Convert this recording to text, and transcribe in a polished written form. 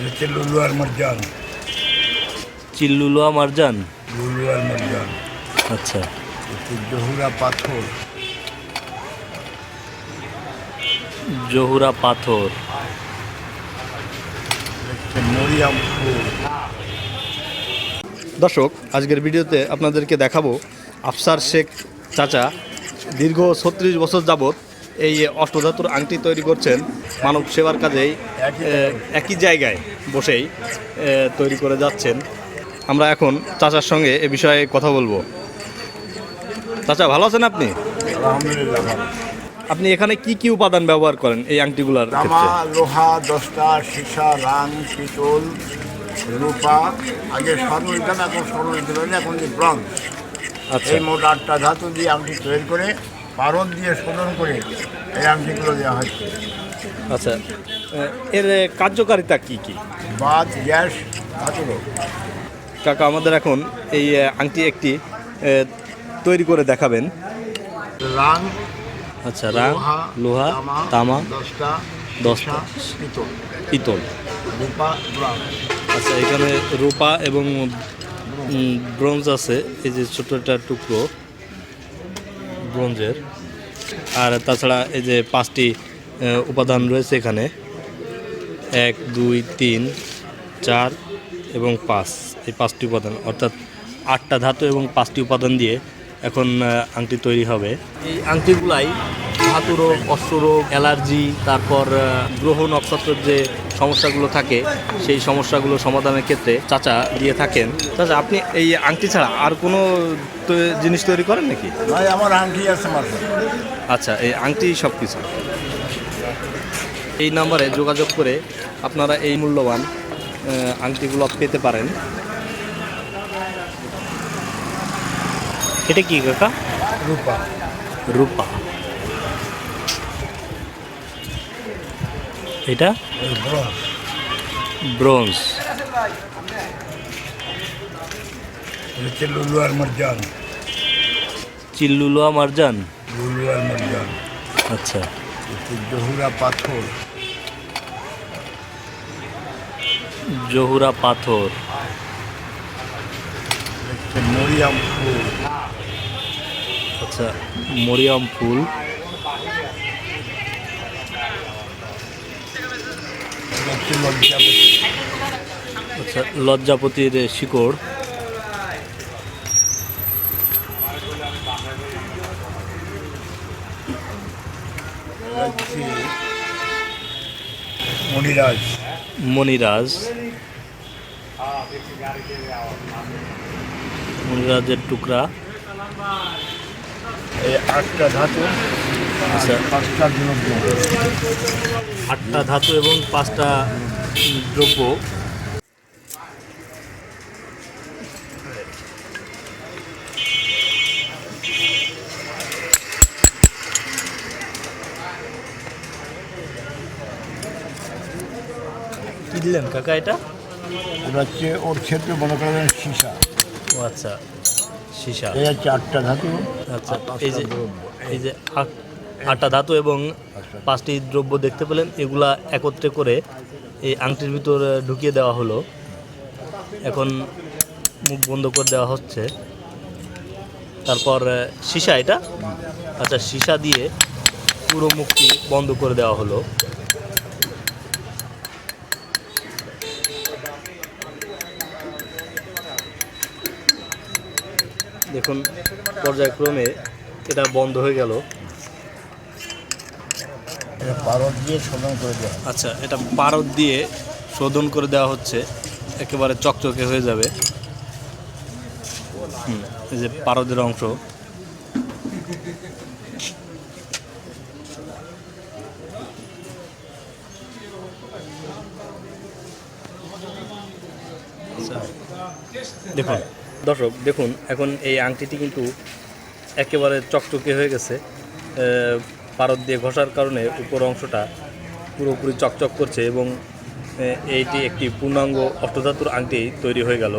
লুলু আর মারজান। চিল্লুলু মারজান। লুলু আর মারজান। আচ্ছা। জহুরা পাথর। জহুরা পাথর। মরিয়াম ফুল। দর্শক, আজকের ভিডিওতে আপনাদেরকে দেখাবো আফসার শেখ চাচা দীর্ঘ ৩৬ বছর যাবৎ এই অষ্টধাতুর আংটি তৈরি করছেন মানব সেবার কাজেই একই জায়গায় বসেই তৈরি করে যাচ্ছেন। আমরা এখন চাচার সঙ্গে এ বিষয়ে কথা বলবো। চাচা, ভালো আছেন আপনি? আলহামদুলিল্লাহ ভালো। আপনি এখানে কি কি উপাদান ব্যবহার করেন এই আংটিগুলোর তামা, ক্ষেত্রে? লোহা, দস্তা, সীসা, রাং, পিতল, রূপা। আগে স্বর্ণ দিতাম, এখন স্বর্ণ দিতে পারি না, এখন যে ব্রঞ্জ। আচ্ছা এই মোট 8টা ধাতু দিয়ে আংটি তৈরি করে পারদ দিয়ে শোধন করে এই আংটিগুলো দেওয়া হচ্ছে। আচ্ছা, এর কার্যকারিতা কি কি? বাদ, গ্যাস, ধাতুরও। কাকা, আমাদের এখন এই আংটি একটি তৈরি করে দেখাবেন। রাং, আচ্ছা, রাং, লোহা, তামা, দস্তা, পিতল, পিতল। রূপা, ব্রঞ্জ। আচ্ছা, এখানে রূপা এবং ব্রোঞ্জ আছে, এই যে ছোট একটা টুকরো ব্রোঞ্জের। আর তাছাড়া এই যে 5টি উপাদান রয়েছে এখানে, 1, 2, 3, 4 এবং 5। এই 5টি উপাদান, অর্থাৎ 8টা ধাতু এবং 5টি উপাদান দিয়ে এখন আংটি তৈরি হবে। এই আংটিগুলাই ধাতু রোগ, অশ্বরোগ, অ্যালার্জি, তারপর গ্রহ নক্ষত্রের যে সমস্যাগুলো থাকে সেই সমস্যাগুলো সমাধানের ক্ষেত্রে চাচা দিয়ে থাকেন। চাচা, আপনি এই আংটি ছাড়া আর কোনো জিনিস তৈরি করেন নাকি? ভাই, আমার আংটি আছে মাত্র। আচ্ছা, এই আংটি সব কিছু। এই নাম্বারে যোগাযোগ করে আপনারা এই মূল্যবান আংটিগুলো পেতে পারেন। এটা কি কাকা? রূপা। রূপা। এটা ব্রঞ্জ। ব্রোঞ্জ। লুলু আর মারজান। চিল্লুলু মারজান। লুলু আর মারজান। আচ্ছা। জহুরা পাথর। জহুরা পাথর। মরিয়াম ফুল। আচ্ছা, মরিয়াম ফুল। লজ্জাপতি। আচ্ছা, লজ্জাপতির শিকড়। মণিরাজ। মণিরাজ। মণিরাজের টুকরা। এই 8টা ধাতু, আচ্ছা, 5টা দ্রব্য। 8টা ধাতু এবং 5টা দ্রব্য। কি দিলেন কাকা এটা? এটা হচ্ছে ওর ক্ষেত্রে মনে করেন সীসা। ও আচ্ছা, সীসা। এই হচ্ছে 8টা ধাতু। আচ্ছা, আর 5টা এই যে দ্রব্য। এই যে 8টা ধাতু এবং 5টি দ্রব্য দেখতে পেলেন, এগুলা একত্রে করে এই আংটির ভিতর ঢুকিয়ে দেওয়া হলো। এখন মুখ বন্ধ করে দেওয়া হচ্ছে। তারপর সীসা, এটা আচ্ছা, সীসা দিয়ে পুরো মুখটি বন্ধ করে দেওয়া হলো। দেখুন, পর্যায়ক্রমে এটা বন্ধ হয়ে গেল। এটা পারদ দিয়ে শোধন করে দেওয়া। আচ্ছা, এটা পারদ দিয়ে শোধন করে দেওয়া হচ্ছে, একেবারে চকচকে হয়ে যাবে। এই যে পারদের অংশ। আচ্ছা, দেখুন দর্শক, দেখুন এখন এই আংটিটি কিন্তু একেবারে চকচকে হয়ে গেছে। পারদ দিয়ে ঘষার কারণে উপর অংশটা পুরোপুরি চকচক করছে এবং এইটি একটি পূর্ণাঙ্গ অষ্টধাতুর আংটি তৈরি হয়ে গেল।